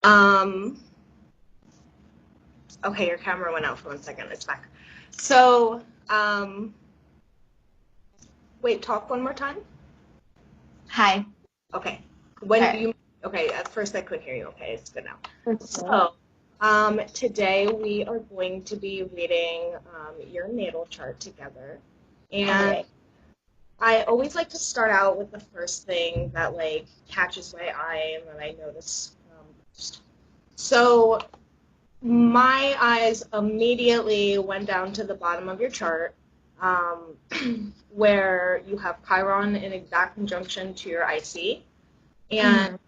Um, okay, your camera went out for 1 second. It's back. So, wait, talk one more time. Hi. Okay. When Alright. you, okay, at first I couldn't hear you. Okay, it's good now. Okay. So, today we are going to be reading your natal chart together. And Alright. I always like to start out with the first thing that like catches my eye and that I notice first. So my eyes immediately went down to the bottom of your chart, where you have Chiron in exact conjunction to your IC, and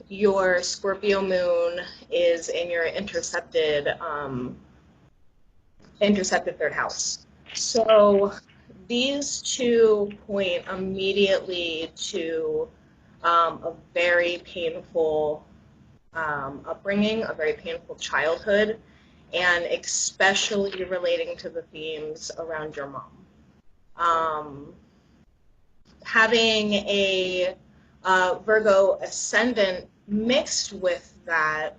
your Scorpio moon is in your intercepted third house. So these two point immediately to a very painful upbringing, a very painful childhood, and especially relating to the themes around your mom. Having a Virgo ascendant mixed with that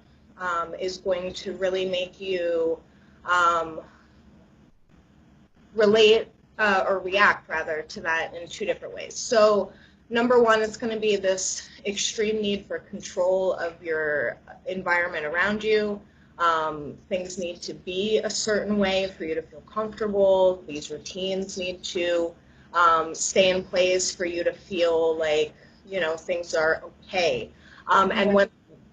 is going to really make you relate or react rather to that in two different ways. So number one, it's going to be this extreme need for control of your environment around you. Things need to be a certain way for you to feel comfortable. These routines need to stay in place for you to feel like, you know, things are okay. And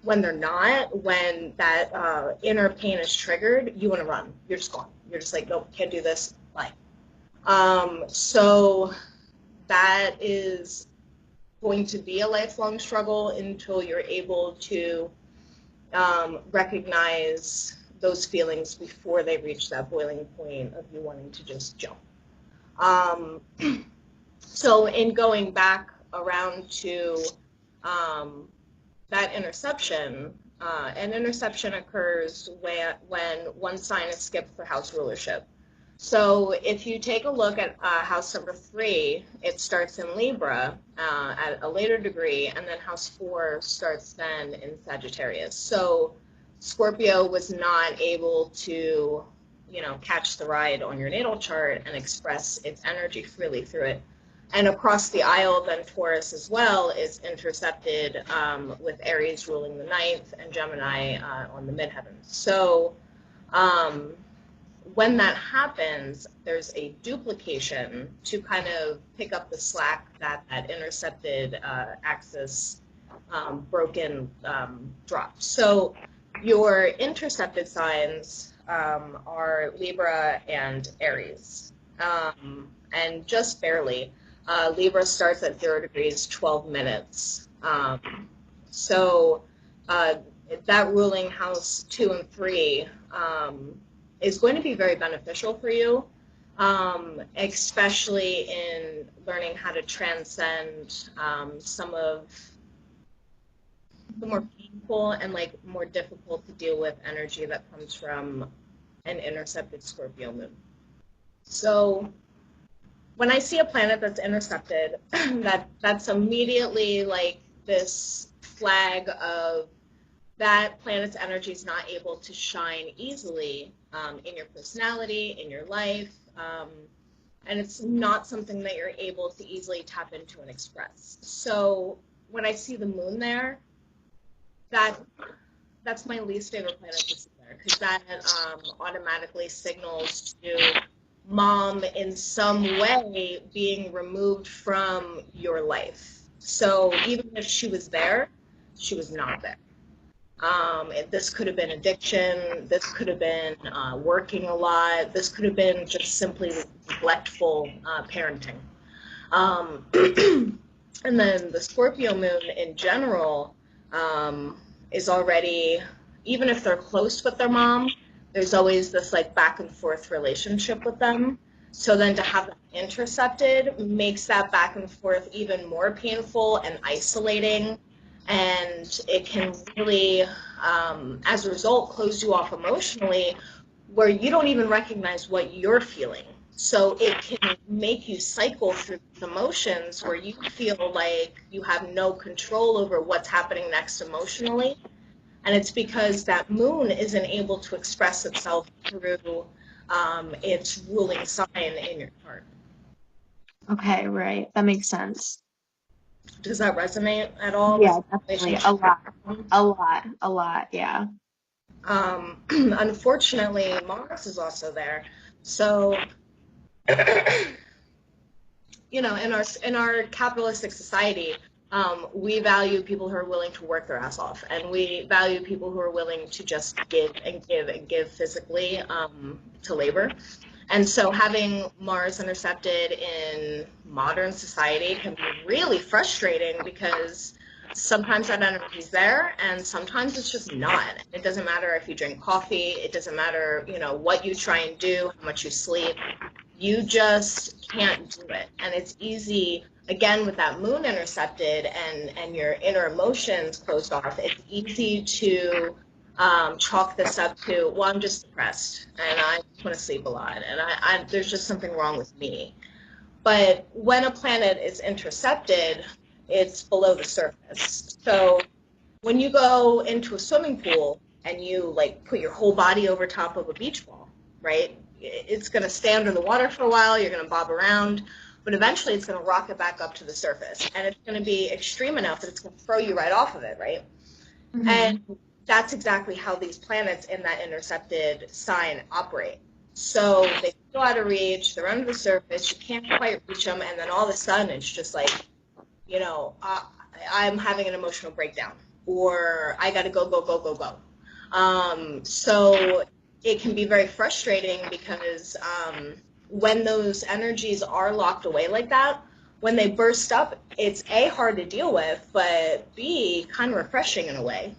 when they're not, when that inner pain is triggered, you want to run. You're just gone. You're just like, nope, can't do this. Bye. So that is going to be a lifelong struggle until you're able to recognize those feelings before they reach that boiling point of you wanting to just jump. So in going back around to that interception, an interception occurs when one sign is skipped for house rulership. So if you take a look at house number 3, it starts in Libra at a later degree, and then house 4 starts then in Sagittarius. So Scorpio was not able to, you know, catch the ride on your natal chart and express its energy freely through it. And across the aisle, then Taurus as well is intercepted with Aries ruling the 9th and Gemini on the midheavens. So when that happens, there's a duplication to kind of pick up the slack that that intercepted axis broken dropped. So your intercepted signs are Libra and Aries, and just barely. Libra starts at 0 degrees, 12 minutes. So that ruling house 2 and 3 is going to be very beneficial for you, especially in learning how to transcend some of the more painful and like more difficult to deal with energy that comes from an intercepted Scorpio moon. So when I see a planet that's intercepted, that's immediately like this flag of that planet's energy is not able to shine easily in your personality, in your life, and it's not something that you're able to easily tap into and express. So when I see the moon there, that's my least favorite planet to see there, because that automatically signals to mom in some way being removed from your life. So even if she was there, she was not there. This could have been addiction. This could have been working a lot. This could have been just simply neglectful parenting. And then the Scorpio moon in general is already, even if they're close with their mom, there's always this like back and forth relationship with them. So then to have that intercepted makes that back and forth even more painful and isolating. And it can really, as a result, close you off emotionally where you don't even recognize what you're feeling. So it can make you cycle through emotions where you feel like you have no control over what's happening next emotionally. And it's because that moon isn't able to express itself through its ruling sign in your chart. Okay, right. That makes sense. Does that resonate at all with Yeah, definitely. relationship? A lot, yeah. Unfortunately, Mars is also there. So, in our capitalistic society, we value people who are willing to work their ass off, and we value people who are willing to just give and give and give physically to labor. And so having Mars intercepted in modern society can be really frustrating because sometimes that energy is there and sometimes it's just not. It doesn't matter if you drink coffee, it doesn't matter, what you try and do, how much you sleep. You just can't do it. And it's easy, again, with that moon intercepted and your inner emotions closed off, it's easy to chalk this up to, well, I'm just depressed and I just want to sleep a lot and there's just something wrong with me. But when a planet is intercepted, it's below the surface. So when you go into a swimming pool and you like put your whole body over top of a beach ball, right? It's going to stay under the water for a while, you're going to bob around, but eventually it's going to rocket back up to the surface. And it's going to be extreme enough that it's going to throw you right off of it, right? Mm-hmm. And that's exactly how these planets in that intercepted sign operate. So they feel out of reach, they're under the surface, you can't quite reach them, and then all of a sudden it's just like, I'm having an emotional breakdown, or I got to go, go, go, go, go. So it can be very frustrating because when those energies are locked away like that, when they burst up, it's A, hard to deal with, but B, kind of refreshing in a way.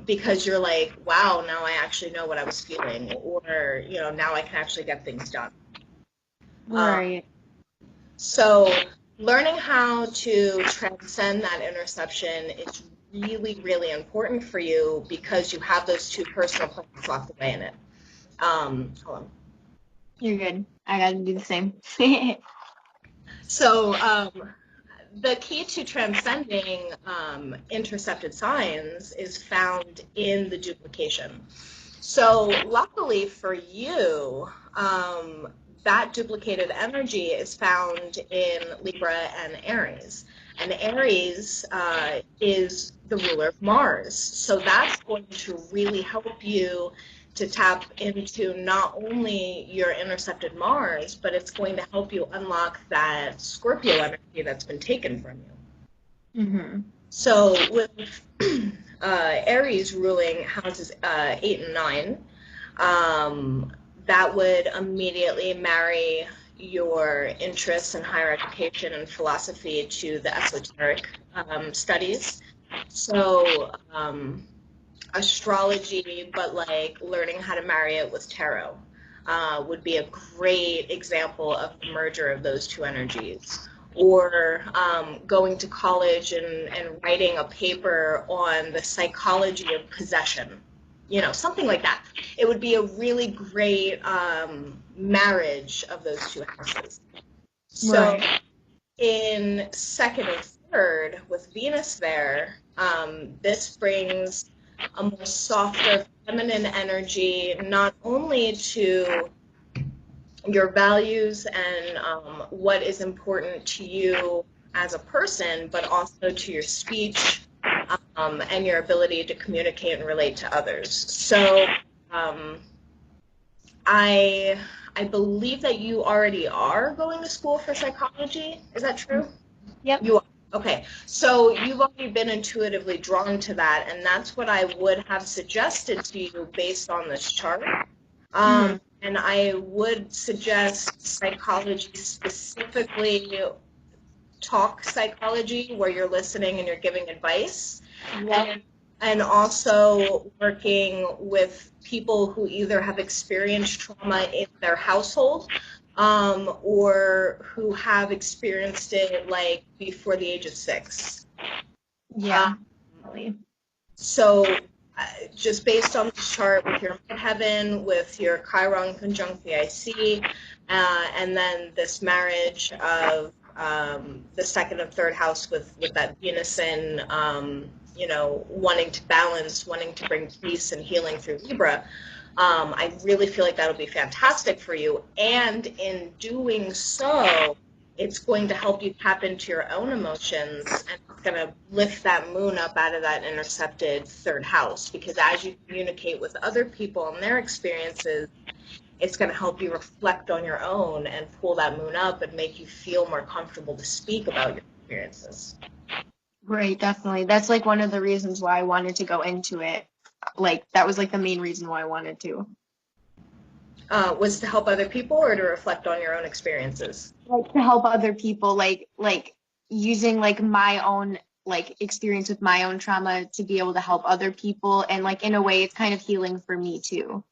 Because you're like, wow, now I actually know what I was feeling, or, now I can actually get things done. Right. So learning how to transcend that interception is really, really important for you because you have those two personal planets locked away in it. Hold on. You're good. I gotta do the same. So the key to transcending intercepted signs is found in the duplication. So luckily for you, that duplicated energy is found in Libra and Aries. And Aries is the ruler of Mars. So that's going to really help you to tap into not only your intercepted Mars, but it's going to help you unlock that Scorpio energy that's been taken from you. Mm-hmm. So with Aries ruling houses 8 and 9, that would immediately marry your interests in higher education and philosophy to the esoteric studies. So astrology, but like learning how to marry it with tarot would be a great example of the merger of those two energies. Or going to college and writing a paper on the psychology of possession, something like that. It would be a really great marriage of those two houses. So Right. in second and third, with Venus there, this brings a more softer feminine energy, not only to your values and what is important to you as a person, but also to your speech and your ability to communicate and relate to others. So I believe that you already are going to school for psychology. Is that true? Yep. You are. Okay, so you've already been intuitively drawn to that, and that's what I would have suggested to you based on this chart. Mm-hmm. And I would suggest psychology, specifically talk psychology, where you're listening and you're giving advice. Yep. And also working with people who either have experienced trauma in their household or who have experienced it like before the age of 6. Yeah. So just based on this chart with your midheaven, with your Chiron conjunct the IC, and then this marriage of the second and third house with that Venus in wanting to balance, wanting to bring peace and healing through Libra, I really feel like that'll be fantastic for you. And in doing so, it's going to help you tap into your own emotions, and it's going to lift that moon up out of that intercepted third house, because as you communicate with other people and their experiences, it's going to help you reflect on your own and pull that moon up and make you feel more comfortable to speak about your experiences. Right, definitely. That's like one of the reasons why I wanted to go into it. Like that was like the main reason why I wanted to. Was to help other people or to reflect on your own experiences? Like to help other people, like using like my own like experience with my own trauma to be able to help other people, and like in a way it's kind of healing for me too.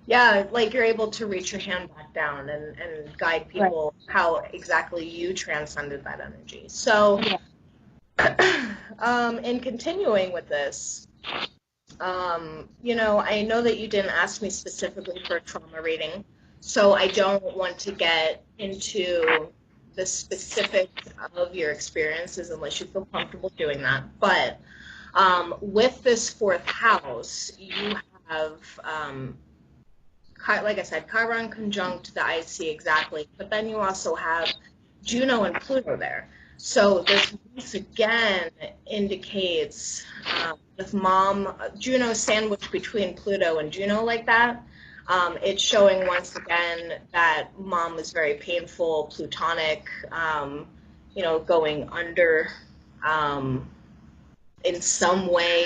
Yeah, like you're able to reach your hand back down and guide Right. people how exactly you transcended that energy. So, in continuing with this, I know that you didn't ask me specifically for a trauma reading, so I don't want to get into the specifics of your experiences unless you feel comfortable doing that. But with this fourth house, you have, like I said, Chiron conjunct the IC exactly, but then you also have Juno and Pluto there. So this once again indicates with mom, Juno sandwiched between Pluto and Juno like that. It's showing once again that mom was very painful, plutonic, going under in some way,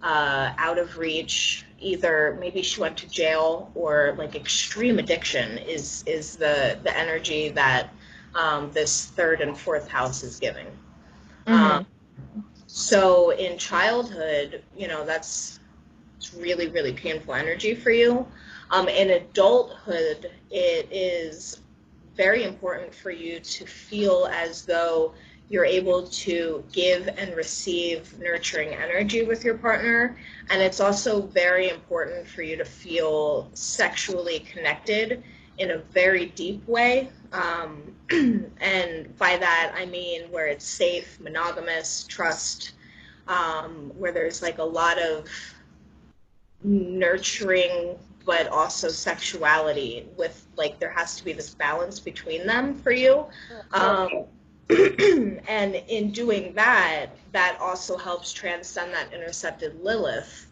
out of reach. Either maybe she went to jail, or like extreme addiction is the energy that this third and fourth house is giving. So in childhood, it's really, really painful energy for you. In adulthood, it is very important for you to feel as though you're able to give and receive nurturing energy with your partner. And it's also very important for you to feel sexually connected in a very deep way. And by that, I mean where it's safe, monogamous, trust, where there's like a lot of nurturing but also sexuality, with like there has to be this balance between them for you. And in doing that, that also helps transcend that intercepted Lilith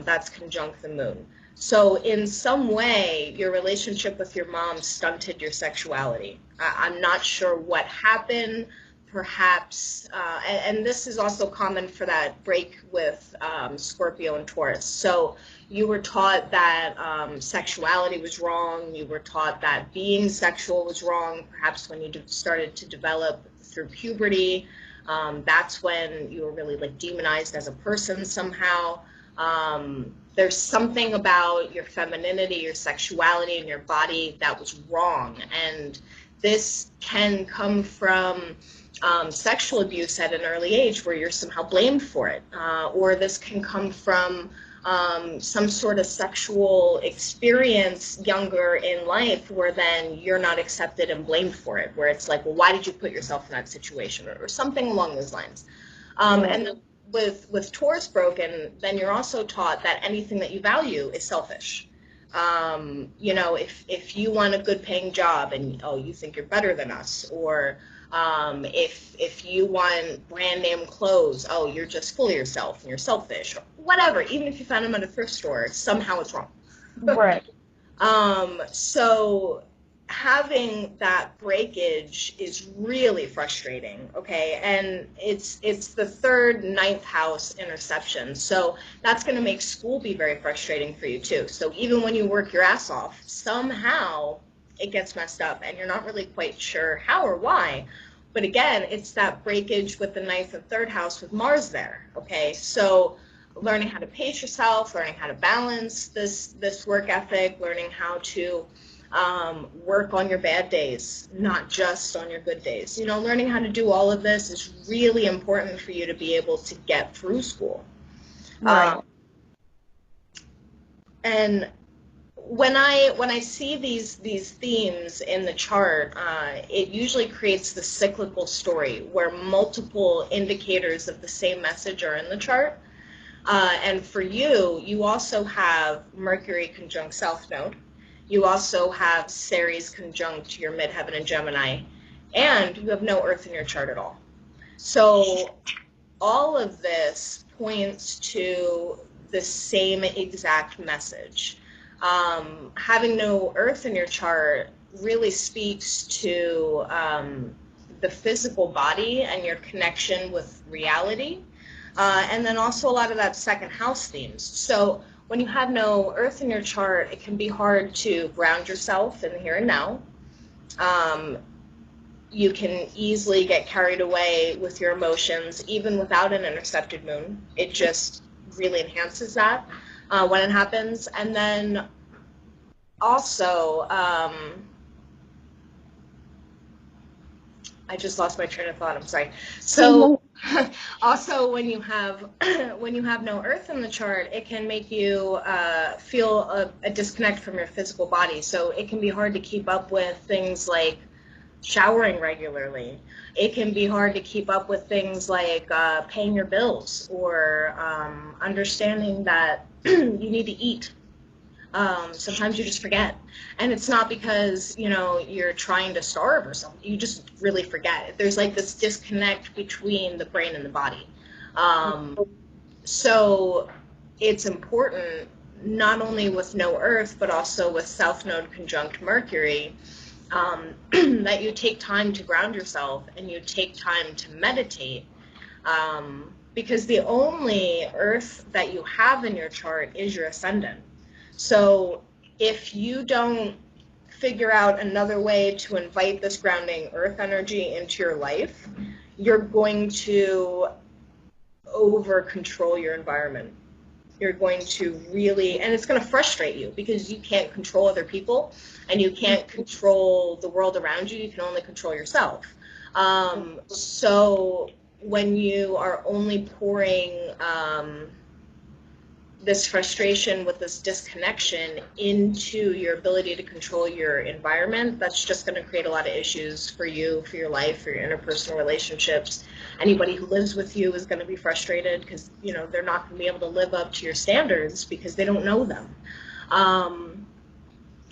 that's conjunct the moon. So in some way, your relationship with your mom stunted your sexuality. I'm not sure what happened. Perhaps, and this is also common for that break with Scorpio and Taurus. So you were taught that sexuality was wrong. You were taught that being sexual was wrong. Perhaps when you started to develop through puberty, that's when you were really like demonized as a person somehow. There's something about your femininity, your sexuality, and your body that was wrong. And this can come from sexual abuse at an early age where you're somehow blamed for it. Or this can come from some sort of sexual experience younger in life where then you're not accepted and blamed for it, where it's like, well, why did you put yourself in that situation, or something along those lines. And with Taurus broken, then you're also taught that anything that you value is selfish. If you want a good paying job and, oh, you think you're better than us, or if you want brand name clothes, oh, you're just full of yourself and you're selfish, or whatever. Even if you found them at a thrift store, somehow it's wrong. Right. So having that breakage is really frustrating, okay? And it's the third, ninth house interception. So that's going to make school be very frustrating for you too. So even when you work your ass off, somehow it gets messed up and you're not really quite sure how or why. But again, it's that breakage with the ninth and third house with Mars there, okay? So learning how to pace yourself, learning how to balance this work ethic, learning how to work on your bad days, not just on your good days. Learning how to do all of this is really important for you to be able to get through school. Right. And when I see these themes in the chart, it usually creates the cyclical story where multiple indicators of the same message are in the chart. And for you, you also have Mercury conjunct South Node. You also have Ceres conjunct your midheaven in Gemini, and you have no Earth in your chart at all. So all of this points to the same exact message. Having no Earth in your chart really speaks to the physical body and your connection with reality, and then also a lot of that second house themes. So when you have no Earth in your chart, it can be hard to ground yourself in the here and now. You can easily get carried away with your emotions, even without an intercepted moon. It just really enhances that when it happens. And then also, I just lost my train of thought. I'm sorry. So also when you have no Earth in the chart, it can make you feel a disconnect from your physical body. So it can be hard to keep up with things like showering regularly. It can be hard to keep up with things like paying your bills or understanding that you need to eat. Sometimes you just forget. And it's not because, you're trying to starve or something. You just really forget. There's like this disconnect between the brain and the body. So it's important, not only with no Earth, but also with South Node conjunct Mercury, that you take time to ground yourself and you take time to meditate, because the only Earth that you have in your chart is your ascendant. So if you don't figure out another way to invite this grounding Earth energy into your life, you're going to over control your environment. You're going to really, and it's going to frustrate you because you can't control other people and you can't control the world around you. You can only control yourself. So when you are only pouring this frustration with this disconnection into your ability to control your environment, that's just going to create a lot of issues for you, for your life, for your interpersonal relationships. Anybody who lives with you is going to be frustrated because, they're not going to be able to live up to your standards because they don't know them.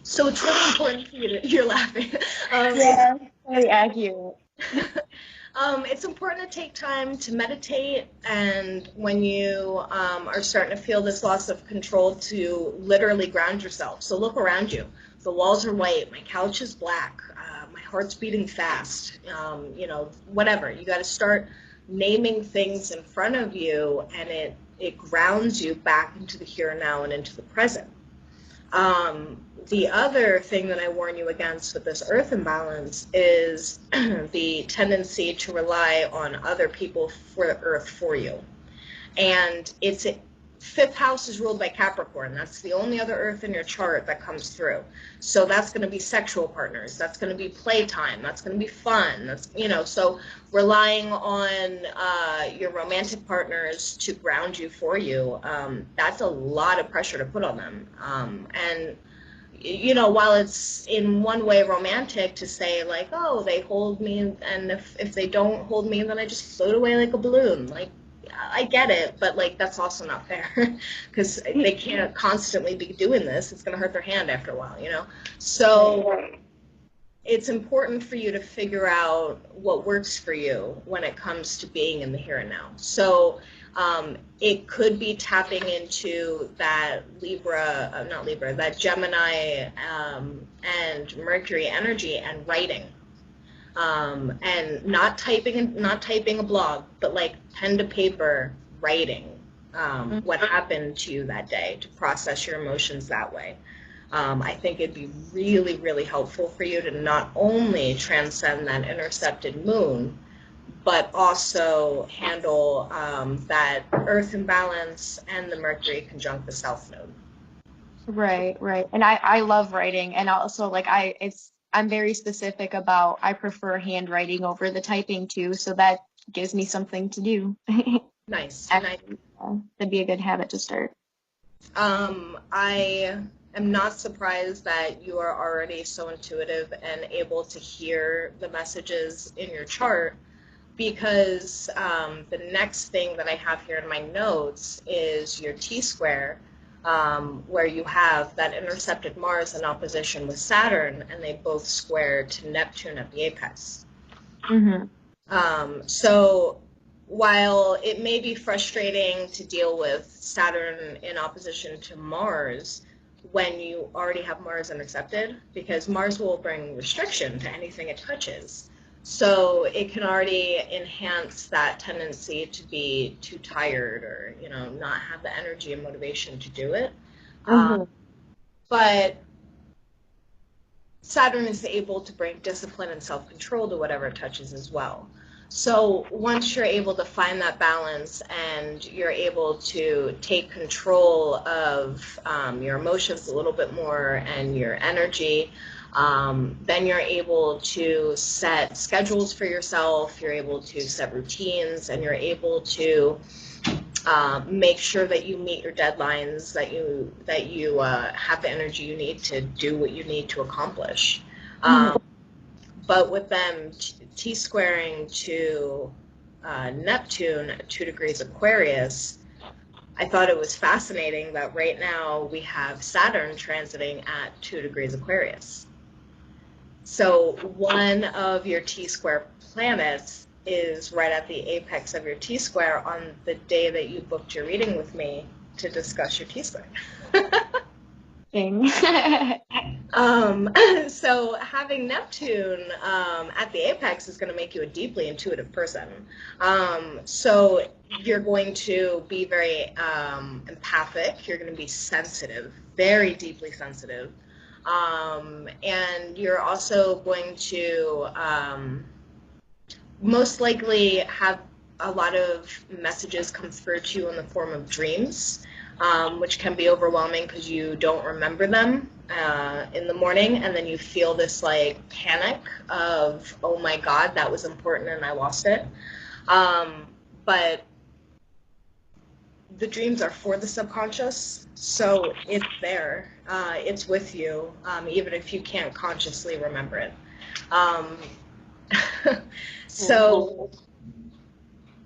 So it's really important for you to, you're laughing. Yeah, very accurate. It's important to take time to meditate, and when you are starting to feel this loss of control, to literally ground yourself. So look around you. The walls are white. My couch is black. My heart's beating fast. Whatever. You got to start naming things in front of you, and it grounds you back into the here and now and into the present. The other thing that I warn you against with this Earth imbalance is the tendency to rely on other people for the Earth for you. And it's fifth house is ruled by Capricorn. That's the only other Earth in your chart that comes through. So that's going to be sexual partners. That's going to be playtime. That's going to be fun. That's, so relying on your romantic partners to ground you for you, that's a lot of pressure to put on them. And while it's in one way romantic to say like, oh, they hold me, and if they don't hold me, then I just float away like a balloon. Like, I get it, but like that's also not fair because they can't constantly be doing this. It's going to hurt their hand after a while, So it's important for you to figure out what works for you when it comes to being in the here and now. So it could be tapping into that that Gemini and Mercury energy and writing. And not typing a blog, but like pen to paper writing what happened to you that day, to process your emotions that way. I think it'd be really, really helpful for you to not only transcend that intercepted moon, but also handle that Earth imbalance and the Mercury conjunct the South Node. Right. And I love writing, and also like I'm very specific about I prefer handwriting over the typing too, so that gives me something to do. Nice. Actually, that'd be a good habit to start. I am not surprised that you are already so intuitive and able to hear the messages in your chart, because the next thing that I have here in my notes is your T-square, where you have that intercepted Mars in opposition with Saturn, and they both square to Neptune at the apex. So while it may be frustrating to deal with Saturn in opposition to Mars when you already have Mars intercepted, because Mars will bring restriction to anything it touches, so it can already enhance that tendency to be too tired, or not have the energy and motivation to do it. But Saturn is able to bring discipline and self-control to whatever it touches as well. So once you're able to find that balance and you're able to take control of your emotions a little bit more and your energy, then you're able to set schedules for yourself, you're able to set routines, and you're able to make sure that you meet your deadlines, that you have the energy you need to do what you need to accomplish. But with them T-squaring to Neptune at 2 degrees Aquarius, I thought it was fascinating that right now we have Saturn transiting at 2 degrees Aquarius. So one of your T-square planets is right at the apex of your T-square on the day that you booked your reading with me to discuss your T-square. So having Neptune at the apex is going to make you a deeply intuitive person. So you're going to be very empathic. You're going to be sensitive, very deeply sensitive. And you're also going to most likely have a lot of messages come through to you in the form of dreams, which can be overwhelming because you don't remember them in the morning, and then you feel this like panic of, oh my God, that was important and I lost it. But the dreams are for the subconscious, so it's there. It's with you, even if you can't consciously remember it. So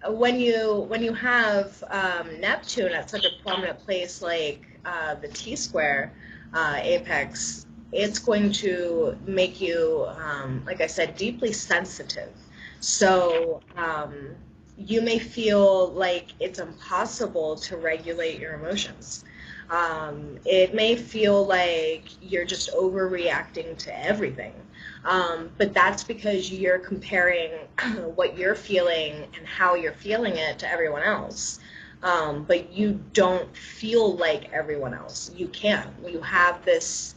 when you have Neptune at such a prominent place like the T-square apex, it's going to make you, like I said, deeply sensitive. So you may feel like it's impossible to regulate your emotions. It may feel like you're just overreacting to everything. But that's because you're comparing what you're feeling and how you're feeling it to everyone else. But you don't feel like everyone else. You can't. You have this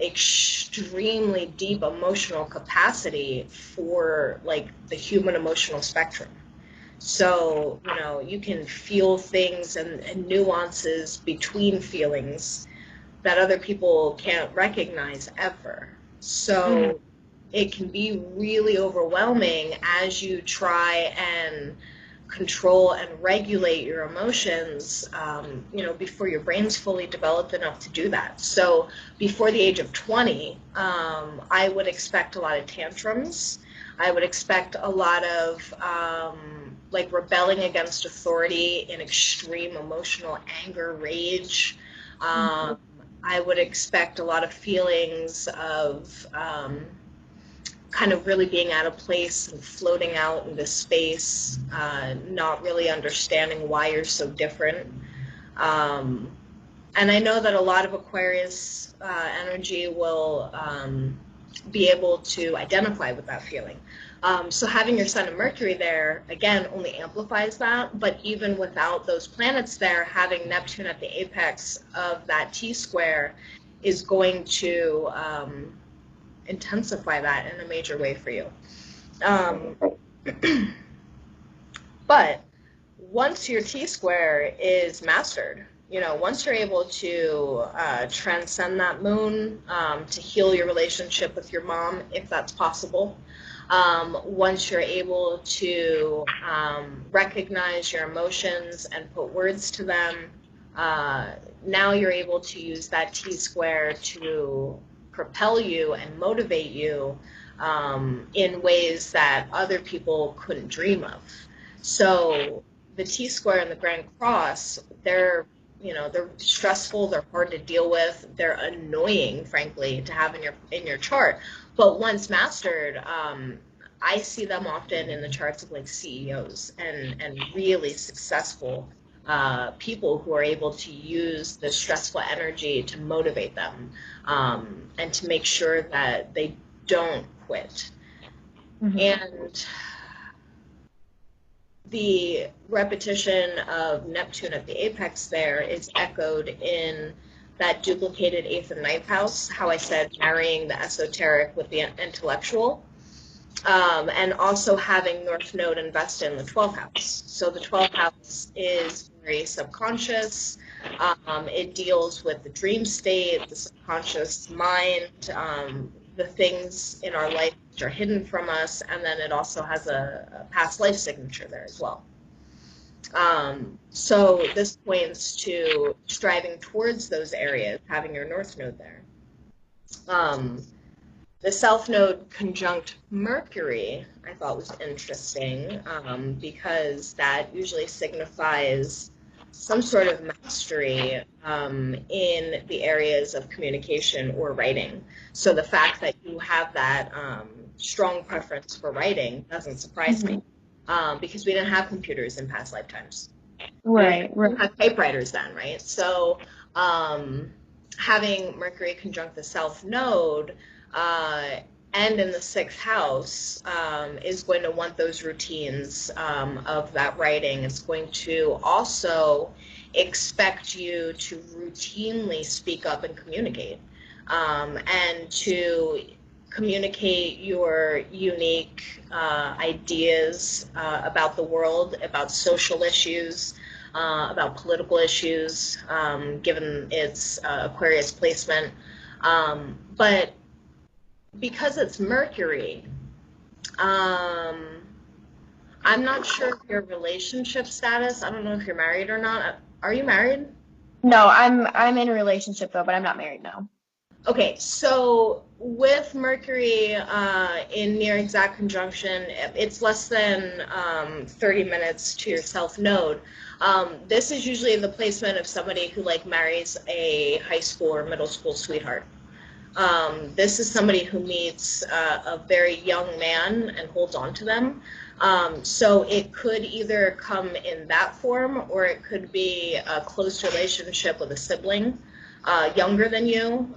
extremely deep emotional capacity for like the human emotional spectrum. So, you can feel things and nuances between feelings that other people can't recognize ever. So it can be really overwhelming as you try and control and regulate your emotions, before your brain's fully developed enough to do that. So before the age of 20, I would expect a lot of tantrums. I would expect a lot of rebelling against authority in extreme emotional anger, rage. I would expect a lot of feelings of kind of really being out of place and floating out into space, not really understanding why you're so different. And I know that a lot of Aquarius energy will be able to identify with that feeling. So having your Sun and Mercury there, again, only amplifies that. But even without those planets there, having Neptune at the apex of that T-square is going to intensify that in a major way for you. But once your T-square is mastered, once you're able to transcend that moon, to heal your relationship with your mom, if that's possible, once you're able to recognize your emotions and put words to them, now you're able to use that T-square to propel you and motivate you in ways that other people couldn't dream of. So the T-square and the Grand Cross, they're stressful, they're hard to deal with, they're annoying, frankly, to have in your chart. But once mastered, I see them often in the charts of like CEOs and really successful people who are able to use the stressful energy to motivate them and to make sure that they don't quit. Mm-hmm. And the repetition of Neptune at the apex there is echoed in that duplicated 8th and 9th house, how I said marrying the esoteric with the intellectual. And also having North Node invest in the 12th house. So the 12th house is very subconscious. It deals with the dream state, the subconscious mind, the things in our life which are hidden from us, and then it also has a past life signature there as well. So this points to striving towards those areas, having your North Node there. The South Node conjunct Mercury, I thought was interesting because that usually signifies some sort of mastery in the areas of communication or writing. So the fact that you have that strong preference for writing doesn't surprise me because we didn't have computers in past lifetimes. Right. We didn't have typewriters then, right? So having Mercury conjunct the South Node and in the 6th house is going to want those routines of that writing. It's going to also expect you to routinely speak up and communicate and to communicate your unique ideas about the world, about social issues, about political issues, given its Aquarius placement. But because it's Mercury, I'm not sure of your relationship status. I don't know if you're married or not. Are you married? No, I'm in a relationship though, but I'm not married now. Okay, so with Mercury in near exact conjunction, it's less than 30 minutes to your South Node. This is usually the placement of somebody who like marries a high school or middle school sweetheart. This is somebody who meets a very young man and holds on to them. So it could either come in that form or it could be a close relationship with a sibling younger than you,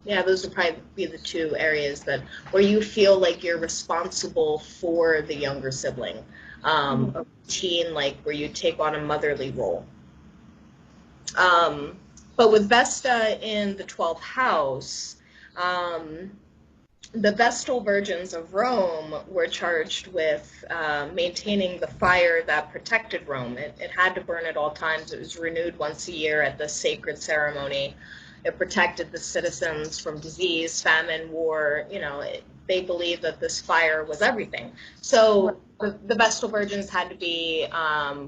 those would probably be the two areas where you feel like you're responsible for the younger sibling. A routine like where you take on a motherly role. But with Vesta in the 12th house, the Vestal virgins of Rome were charged with maintaining the fire that protected Rome. It had to burn at all times. It was renewed once a year at the sacred ceremony. It protected the citizens from disease, famine, war. They believed that this fire was everything. So the Vestal virgins had to be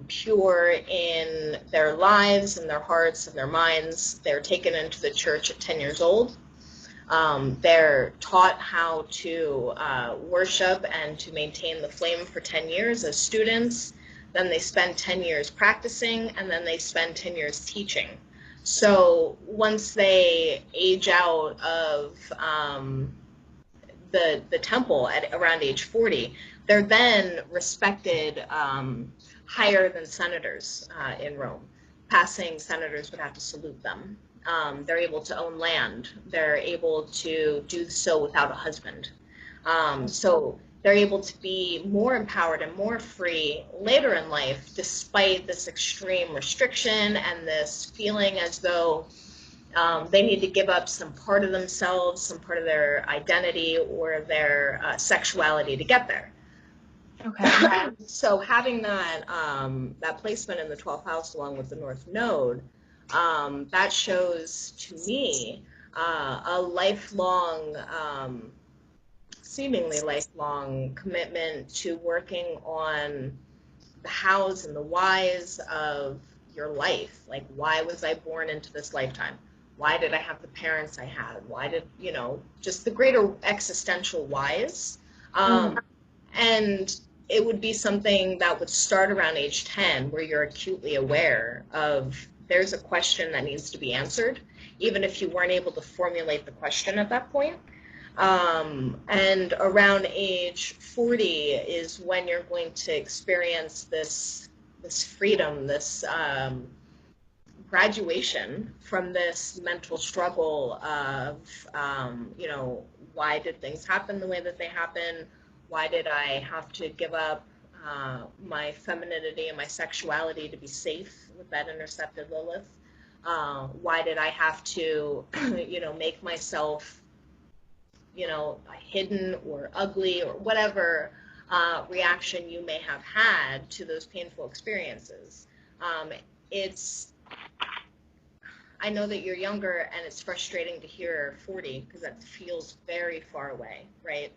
pure in their lives and their hearts and their minds. They're taken into the church at 10 years old. They're taught how to worship and to maintain the flame for 10 years as students. Then they spend 10 years practicing, and then they spend 10 years teaching. So once they age out of the temple at around age 40, they're then respected higher than senators in Rome. Passing senators would have to salute them. They're able to own land. They're able to do so without a husband. So they're able to be more empowered and more free later in life, despite this extreme restriction and this feeling as though they need to give up some part of themselves, some part of their identity or their sexuality to get there. Okay. So having that placement in the 12th house along with the North Node, that shows to me a lifelong, seemingly lifelong commitment to working on the hows and the whys of your life. Like, why was I born into this lifetime? Why did I have the parents I had? Why did, just the greater existential whys. And it would be something that would start around age 10, where you're acutely aware of there's a question that needs to be answered, even if you weren't able to formulate the question at that point. And around age 40 is when you're going to experience this freedom, this graduation from this mental struggle of, why did things happen the way that they happen? Why did I have to give up my femininity and my sexuality to be safe with that intercepted Lilith? Why did I have to, make myself, hidden or ugly or whatever reaction you may have had to those painful experiences? I know that you're younger and it's frustrating to hear 40 because that feels very far away, right?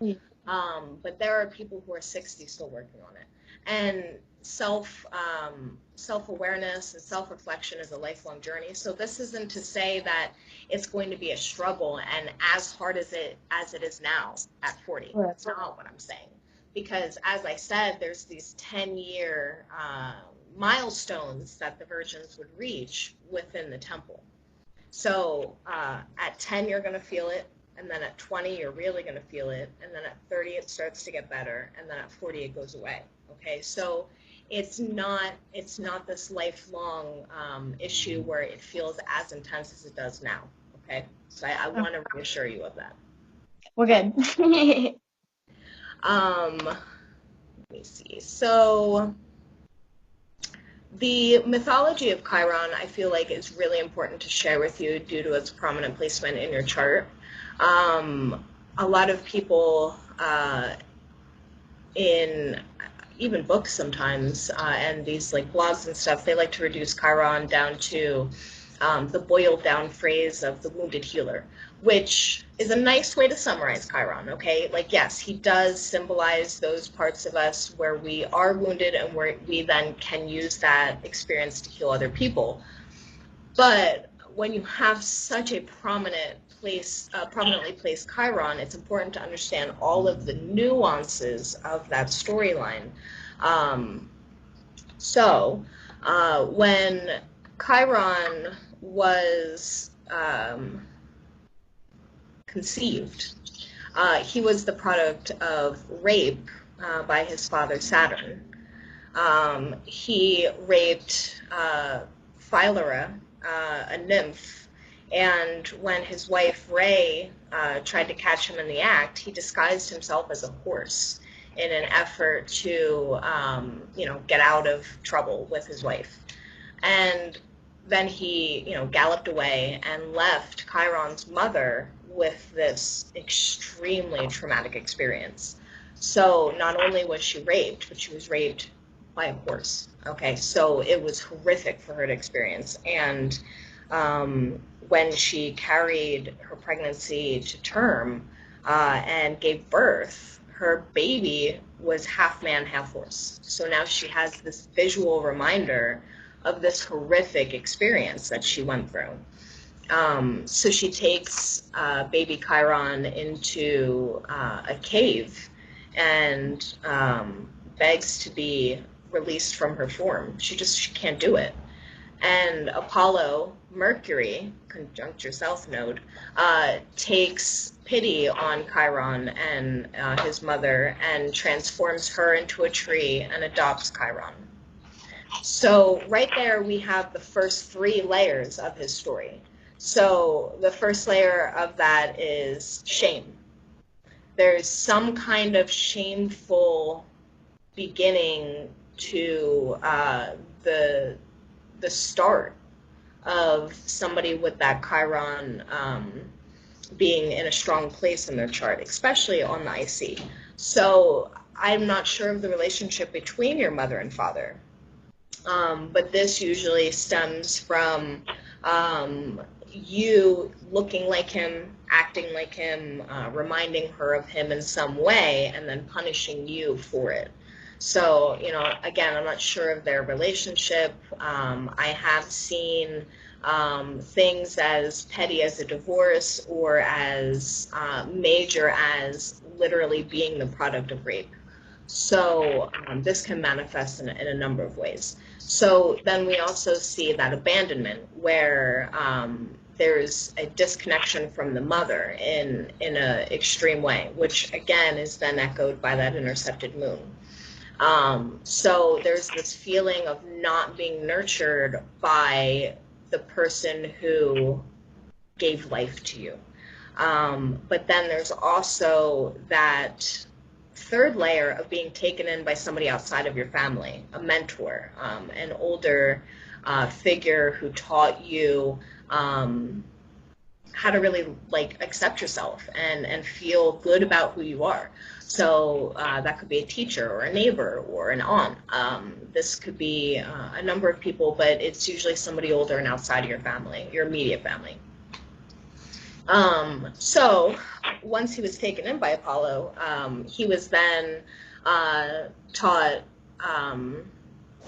But there are people who are 60 still working on it. And self-awareness and self-reflection is a lifelong journey. So this isn't to say that it's going to be a struggle and as hard as it is now at 40. Right. That's not what I'm saying. Because as I said, there's these 10-year milestones that the virgins would reach within the temple. So at 10, you're going to feel it. And then at 20, you're really going to feel it. And then at 30, it starts to get better. And then at 40, it goes away. Okay, so it's not this lifelong issue where it feels as intense as it does now. Okay, so I want to reassure you of that. We're good. Let me see. So the mythology of Chiron, I feel like, is really important to share with you due to its prominent placement in your chart. A lot of people in even books sometimes and these like blogs and stuff, they like to reduce Chiron down to the boiled down phrase of the wounded healer, which is a nice way to summarize Chiron, okay? Like, yes, he does symbolize those parts of us where we are wounded and where we then can use that experience to heal other people. But when you have such a prominently placed Chiron, it's important to understand all of the nuances of that storyline. When Chiron was conceived, he was the product of rape by his father Saturn. He raped Philera, a nymph, and when his wife Ray tried to catch him in the act, he disguised himself as a horse in an effort to, get out of trouble with his wife. And then he, galloped away and left Chiron's mother with this extremely traumatic experience. So not only was she raped, but she was raped by a horse. Okay, so it was horrific for her to experience. And when she carried her pregnancy to term and gave birth, her baby was half man, half horse. So now she has this visual reminder of this horrific experience that she went through. So she takes baby Chiron into a cave and begs to be released from her form. She can't do it. And Apollo, Mercury, conjunct your south node, takes pity on Chiron and his mother and transforms her into a tree and adopts Chiron. So right there we have the first 3 layers of his story. So the first layer of that is shame. There's some kind of shameful beginning to the start of somebody with that Chiron being in a strong place in their chart, especially on the IC. So I'm not sure of the relationship between your mother and father, but this usually stems from you looking like him, acting like him, reminding her of him in some way, and then punishing you for it. So, you know, again, I'm not sure of their relationship. I have seen things as petty as a divorce or as major as literally being the product of rape. So this can manifest in a number of ways. So then we also see that abandonment where there's a disconnection from the mother in an extreme way, which again is then echoed by that intercepted moon. So there's this feeling of not being nurtured by the person who gave life to you. But then there's also that third layer of being taken in by somebody outside of your family, a mentor, an older figure who taught you how to really like accept yourself and feel good about who you are. So that could be a teacher or a neighbor or an aunt. This could be a number of people, but it's usually somebody older and outside of your family, your immediate family. So once he was taken in by Apollo, he was then taught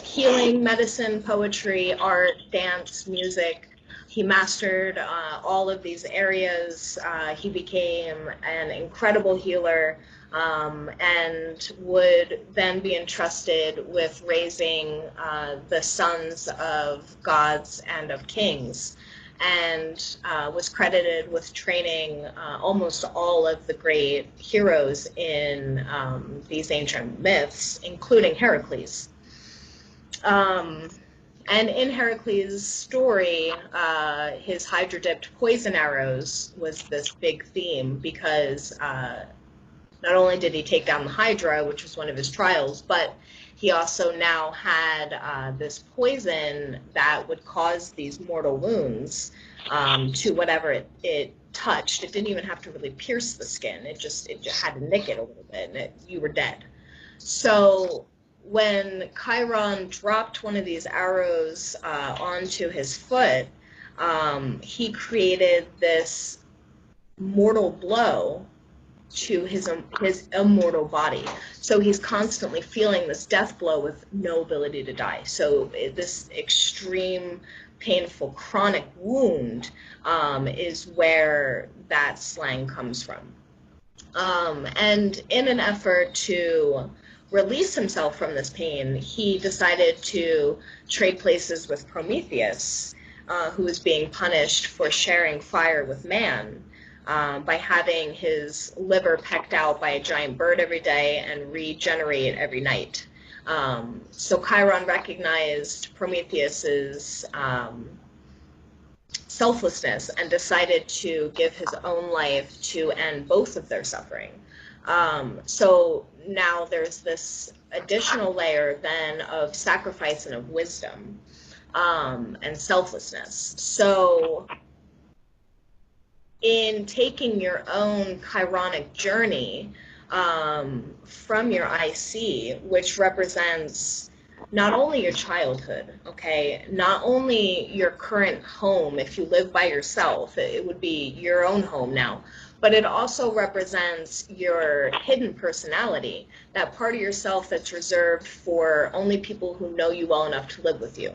healing, medicine, poetry, art, dance, music. He mastered all of these areas. He became an incredible healer and would then be entrusted with raising the sons of gods and of kings, and was credited with training almost all of the great heroes in these ancient myths, including Heracles. And in Heracles' story, his hydra-dipped poison arrows was this big theme because not only did he take down the Hydra, which was one of his trials, but he also now had this poison that would cause these mortal wounds to whatever it touched. It didn't even have to really pierce the skin. It just had to nick it a little bit, and you were dead. So when Chiron dropped one of these arrows onto his foot, he created this mortal blow to his immortal body. So he's constantly feeling this death blow with no ability to die. So this extreme, painful, chronic wound is where that slang comes from. And in an effort to release himself from this pain, he decided to trade places with Prometheus, who was being punished for sharing fire with man. By having his liver pecked out by a giant bird every day and regenerate every night. So Chiron recognized Prometheus's selflessness and decided to give his own life to end both of their suffering. So now there's this additional layer then of sacrifice and of wisdom and selflessness. So in taking your own chironic journey from your IC, which represents not only your childhood, okay, not only your current home, if you live by yourself, it would be your own home now, but it also represents your hidden personality, that part of yourself that's reserved for only people who know you well enough to live with you.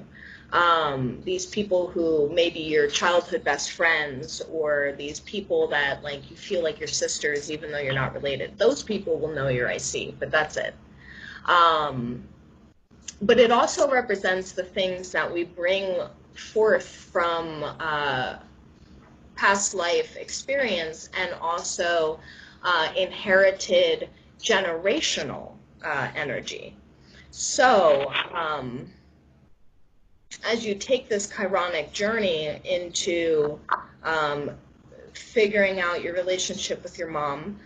These people who may be your childhood best friends, or these people that like you feel like your sisters even though you're not related. Those people will know your IC, but that's it. But it also represents the things that we bring forth from past life experience and also inherited generational energy. So as you take this chironic journey into figuring out your relationship with your mom,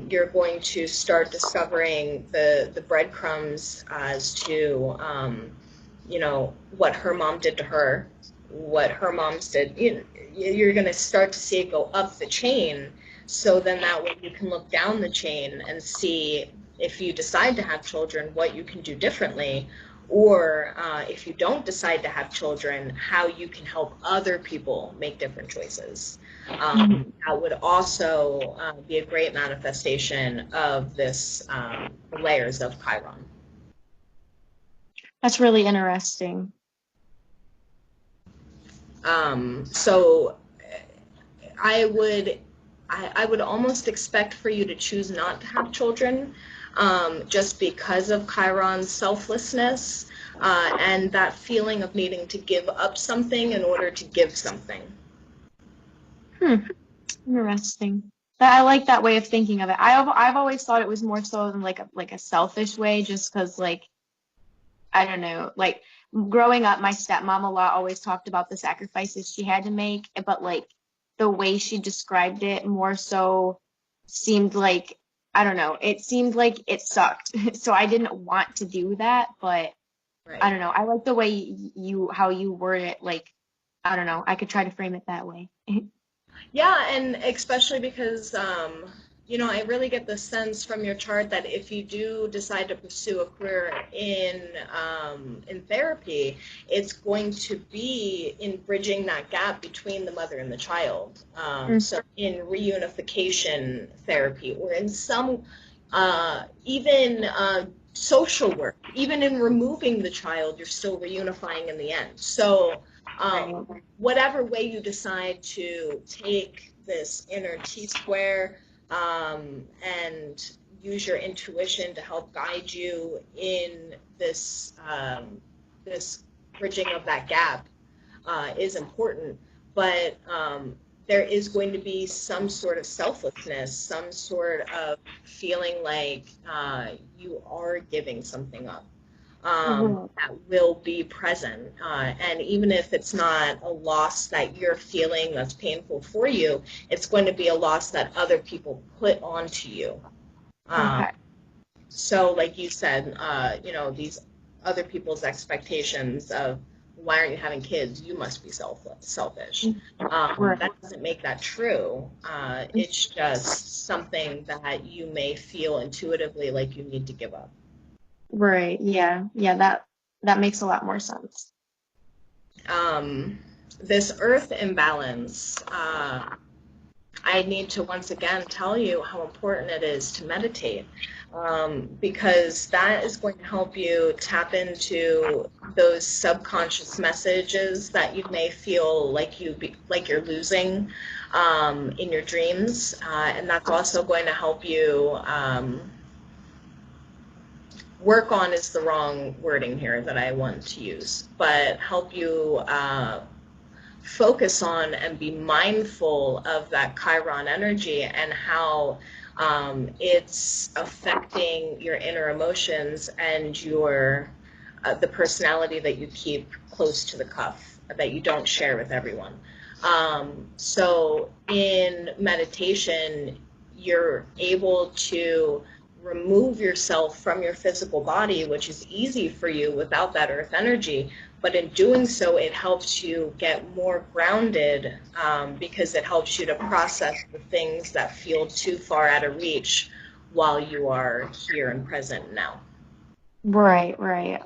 you're going to start discovering the breadcrumbs as to, you know, what her mom did to her, what her moms did. You're going to start to see it go up the chain. So then that way you can look down the chain and see if you decide to have children, what you can do differently. Or if you don't decide to have children, how you can help other people make different choices. That would also be a great manifestation of this layers of Chiron. That's really interesting. So I would almost expect for you to choose not to have children, just because of Chiron's selflessness, and that feeling of needing to give up something in order to give something. Interesting. That I like that way of thinking of it. I've always thought it was more so in like a selfish way, just because like I don't know, like growing up, my stepmom-in-law always talked about the sacrifices she had to make, but like the way she described it more so seemed like, I don't know, it seemed like it sucked. So I didn't want to do that, but I Right. don't know. I like the way how you word it. Like, I don't know. I could try to frame it that way. Yeah, and especially because, I really get the sense from your chart that if you do decide to pursue a career in therapy, it's going to be in bridging that gap between the mother and the child. Mm. So in reunification therapy, or in some even social work, even in removing the child, you're still reunifying in the end. So Right. whatever way you decide to take this inner T-square, and use your intuition to help guide you in this bridging of that gap, is important. But there is going to be some sort of selflessness, some sort of feeling like you are giving something up, Right. that will be present. And even if it's not a loss that you're feeling that's painful for you, it's going to be a loss that other people put onto you. Um, Okay. so, like you said, these other people's expectations of, why aren't you having kids? You must be selfish. Right. That doesn't make that true. It's just something that you may feel intuitively like you need to give up. Right. Yeah. Yeah. That makes a lot more sense. um, this earth imbalance, I need to once again tell you how important it is to meditate, because that is going to help you tap into those subconscious messages that you may feel like like you're losing, in your dreams, and that's also going to help you. Work on is the wrong wording here that I want to use, but help you focus on and be mindful of that Chiron energy and how it's affecting your inner emotions and your the personality that you keep close to the cuff, that you don't share with everyone. So in meditation, you're able to remove yourself from your physical body, which is easy for you without that earth energy. But in doing so, it helps you get more grounded, because it helps you to process the things that feel too far out of reach while you are here and present now. Right. Right.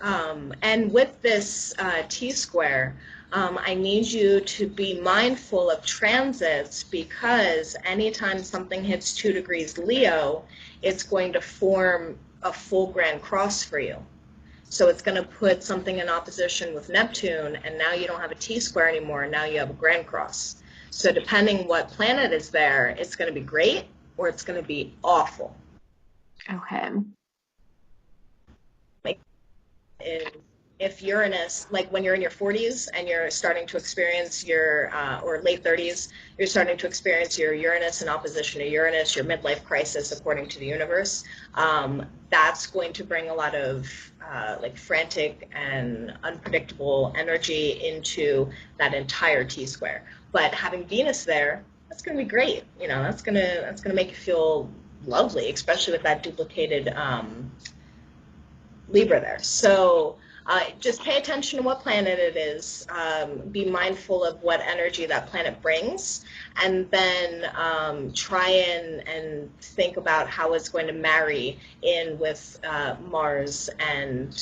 And with this T-square, I need you to be mindful of transits, because anytime something hits 2 degrees Leo, it's going to form a full grand cross for you. So it's going to put something in opposition with Neptune, and now you don't have a T-square anymore, and now you have a grand cross. So depending what planet is there, it's going to be great or it's going to be awful. Okay. Is if Uranus, like when you're in your 40s and you're starting to experience your, or late 30s, you're starting to experience your Uranus in opposition to Uranus, your midlife crisis according to the universe, that's going to bring a lot of like frantic and unpredictable energy into that entire T-square. But having Venus there, that's going to be great. That's gonna make you feel lovely, especially with that duplicated Libra there. So just pay attention to what planet it is. Be mindful of what energy that planet brings, and then try and think about how it's going to marry in with Mars and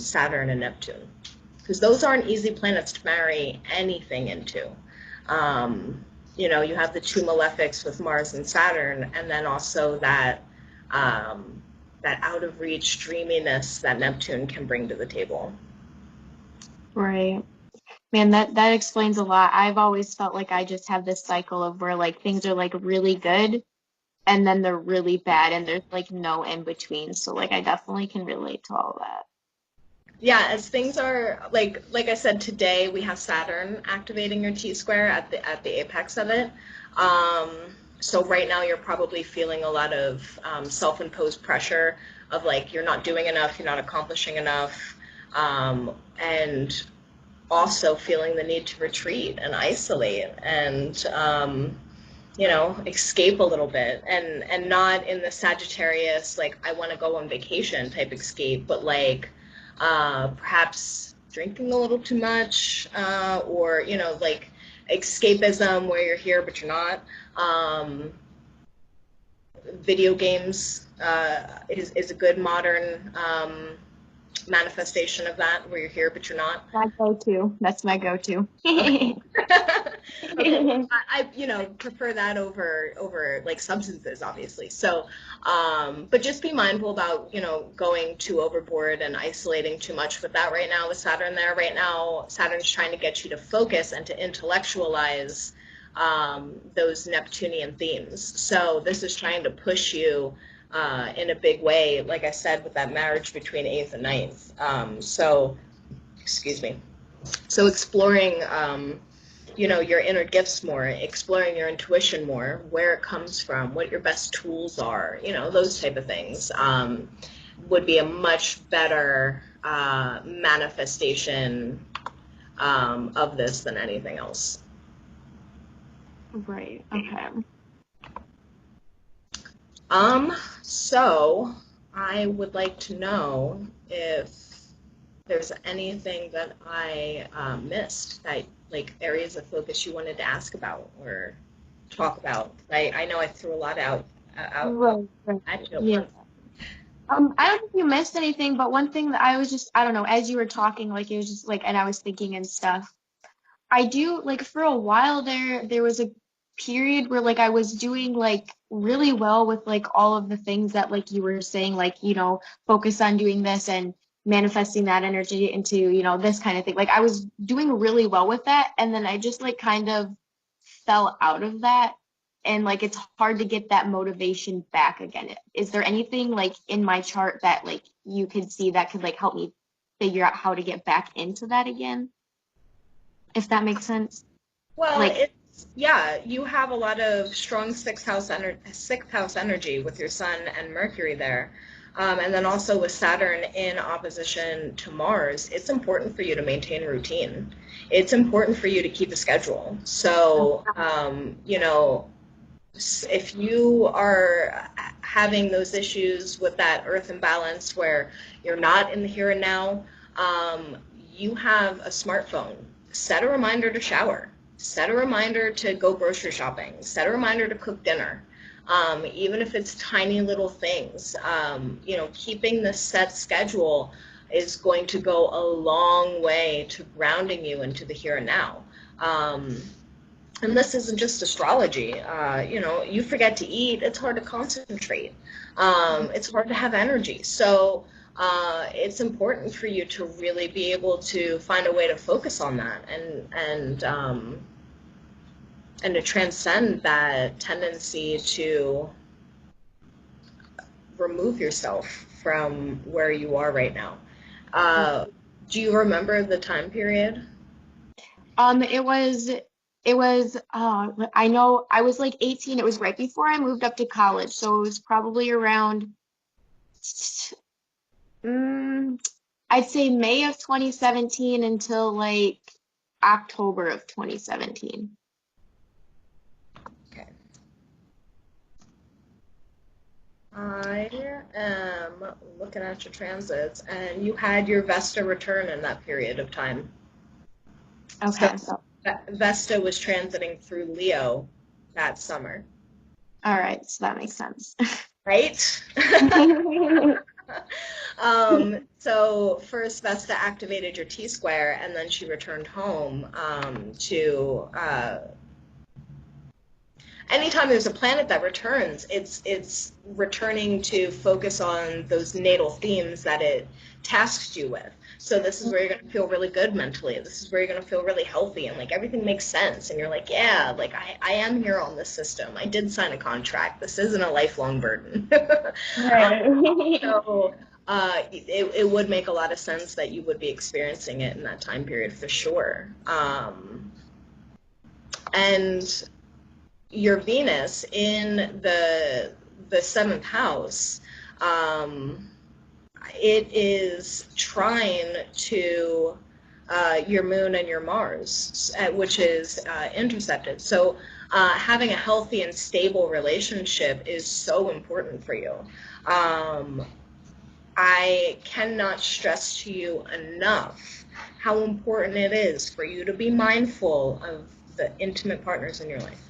Saturn and Neptune, because those aren't easy planets to marry anything into. You have the two malefics with Mars and Saturn, and then also that that out of reach dreaminess that Neptune can bring to the table. Right. Man, that explains a lot. I've always felt like I just have this cycle of where like things are like really good and then they're really bad and there's like no in between. So like I definitely can relate to all of that. Yeah, as things are like I said, today we have Saturn activating your T square at the apex of it. Um, so right now you're probably feeling a lot of self-imposed pressure of like you're not doing enough, you're not accomplishing enough, and also feeling the need to retreat and isolate and escape a little bit and not in the Sagittarius like I want to go on vacation type escape, but like perhaps drinking a little too much, or like escapism where you're here but you're not. Video games is a good modern manifestation of that, where you're here but you're not. My go-to. That's my go-to. Okay. Okay, well, I prefer that over like substances, obviously. So, but just be mindful about going too overboard and isolating too much with that right now with Saturn there. Right now, Saturn's trying to get you to focus and to intellectualize those Neptunian themes. So this is trying to push you in a big way, like I said, with that marriage between eighth and ninth. Excuse me. So exploring, your inner gifts more, exploring your intuition more, where it comes from, what your best tools are, those type of things would be a much better manifestation of this than anything else. Right. Okay. So I would like to know if there's anything that I missed, that like areas of focus you wanted to ask about or talk about. I know I threw a lot out Right. Right. at you at Yeah. once. I don't think you missed anything, but one thing that I was just, I don't know, as you were talking, like it was just like, and I was thinking and stuff. I do like for a while there was a period where like I was doing like really well with like all of the things that like you were saying, like, focus on doing this and manifesting that energy into, this kind of thing. Like I was doing really well with that. And then I just like kind of fell out of that. And like it's hard to get that motivation back again. Is there anything like in my chart that like you could see that could like help me figure out how to get back into that again? If that makes sense. Well, Like, you have a lot of strong sixth house energy with your Sun and Mercury there. And then also with Saturn in opposition to Mars, it's important for you to maintain routine. It's important for you to keep a schedule. So, if you are having those issues with that earth imbalance where you're not in the here and now, you have a smartphone. Set a reminder to shower. Set a reminder to go grocery shopping. Set a reminder to cook dinner. Even if it's tiny little things, keeping the set schedule is going to go a long way to grounding you into the here and now. And this isn't just astrology. You forget to eat, it's hard to concentrate. It's hard to have energy. So it's important for you to really be able to find a way to focus on that and to transcend that tendency to remove yourself from where you are right now. Do you remember the time period? I know I was like 18. It was right before I moved up to college. So it was probably around, I'd say May of 2017 until like October of 2017. Okay. I am looking at your transits, and you had your Vesta return in that period of time. Okay. So Vesta was transiting through Leo that summer. All right. So that makes sense. Right? So first Vesta activated your T-square, and then she returned home to anytime there's a planet that returns, it's returning to focus on those natal themes that it tasks you with. So this is where you're going to feel really good mentally. This is where you're going to feel really healthy, and like everything makes sense. And you're like, yeah, like I am here on this system. I did sign a contract. This isn't a lifelong burden. Right. So it would make a lot of sense that you would be experiencing it in that time period for sure. And your Venus in the seventh house, it is trine to your moon and your Mars, which is intercepted. So having a healthy and stable relationship is so important for you. I cannot stress to you enough how important it is for you to be mindful of the intimate partners in your life.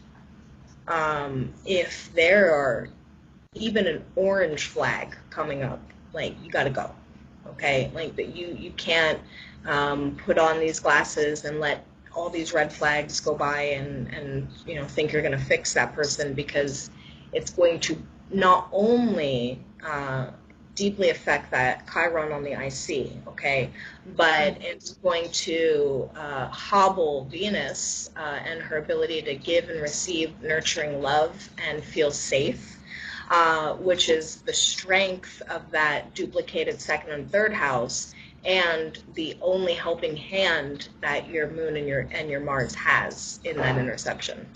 If there are even an orange flag coming up, like you got to go, okay? Like that you can't put on these glasses and let all these red flags go by and think you're going to fix that person, because it's going to not only deeply affect that Chiron on the IC, okay, but it's going to hobble Venus and her ability to give and receive nurturing love and feel safe, which is the strength of that duplicated second and third house, and the only helping hand that your moon and your Mars has in that interception.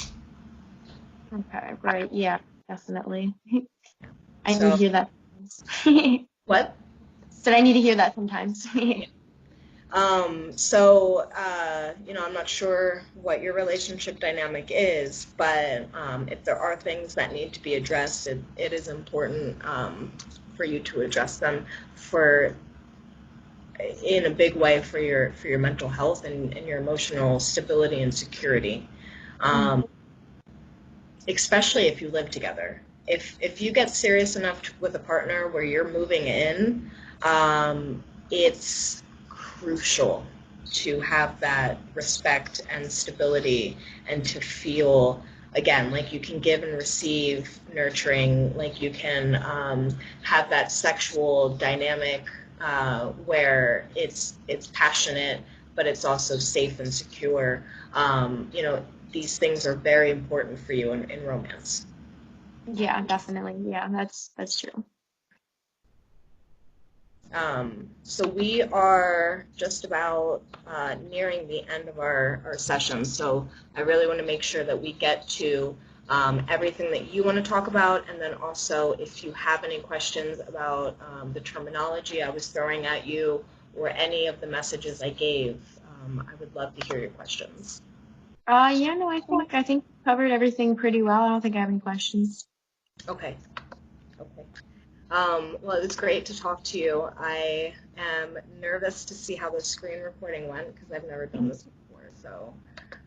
Okay, right. Yeah, definitely. I need to So hear that sometimes. what? So I need to hear that sometimes. I'm not sure what your relationship dynamic is, but if there are things that need to be addressed, it is important for you to address them in a big way for your mental health and your emotional stability and security, especially if you live together. If you get serious enough with a partner where you're moving in, it's crucial to have that respect and stability, and to feel, again, like you can give and receive nurturing, like you can have that sexual dynamic where it's passionate, but it's also safe and secure. These things are very important for you in romance. Yeah, definitely. Yeah, that's true. So we are just about nearing the end of our session, so I really want to make sure that we get to everything that you want to talk about, and then also if you have any questions about the terminology I was throwing at you or any of the messages I gave, I would love to hear your questions. Yeah, no, I think we covered everything pretty well. I don't think I have any questions. Okay. Okay. Well, it was great to talk to you. I am nervous to see how the screen recording went because I've never done this before. So,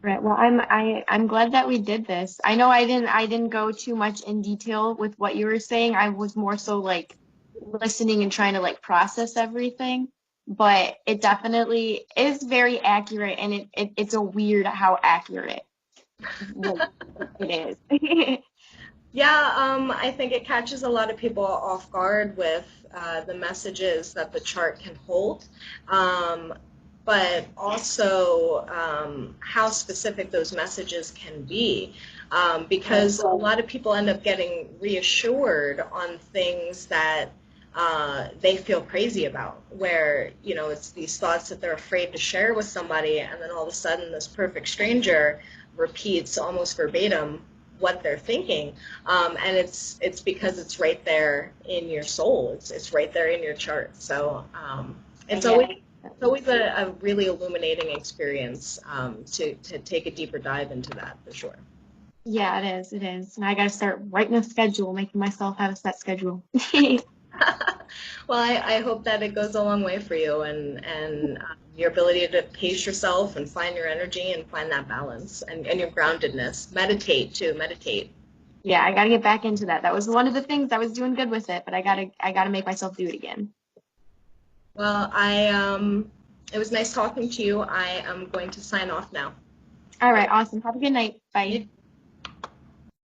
Right. Well, I'm glad that we did this. I know I didn't go too much in detail with what you were saying. I was more so like listening and trying to like process everything. But it definitely is very accurate, and it's a weird how accurate like, it is. yeah, I think it catches a lot of people off guard with the messages that the chart can hold, but also how specific those messages can be, because a lot of people end up getting reassured on things that they feel crazy about, where, it's these thoughts that they're afraid to share with somebody, and then all of a sudden this perfect stranger repeats almost verbatim what they're thinking, and it's because it's right there in your soul. It's right there in your chart. So it's Yeah. always a really illuminating experience to take a deeper dive into that for sure. Yeah, it is. It is. And I got to start writing a schedule, making myself have a set schedule. Well, I hope that it goes a long way for you, and your ability to pace yourself and find your energy and find that balance, and your groundedness. Meditate too. Meditate. Yeah, I got to get back into that. That was one of the things I was doing good with it, but I got to make myself do it again. Well, it was nice talking to you. I am going to sign off now. All right, awesome. Have a good night. Bye.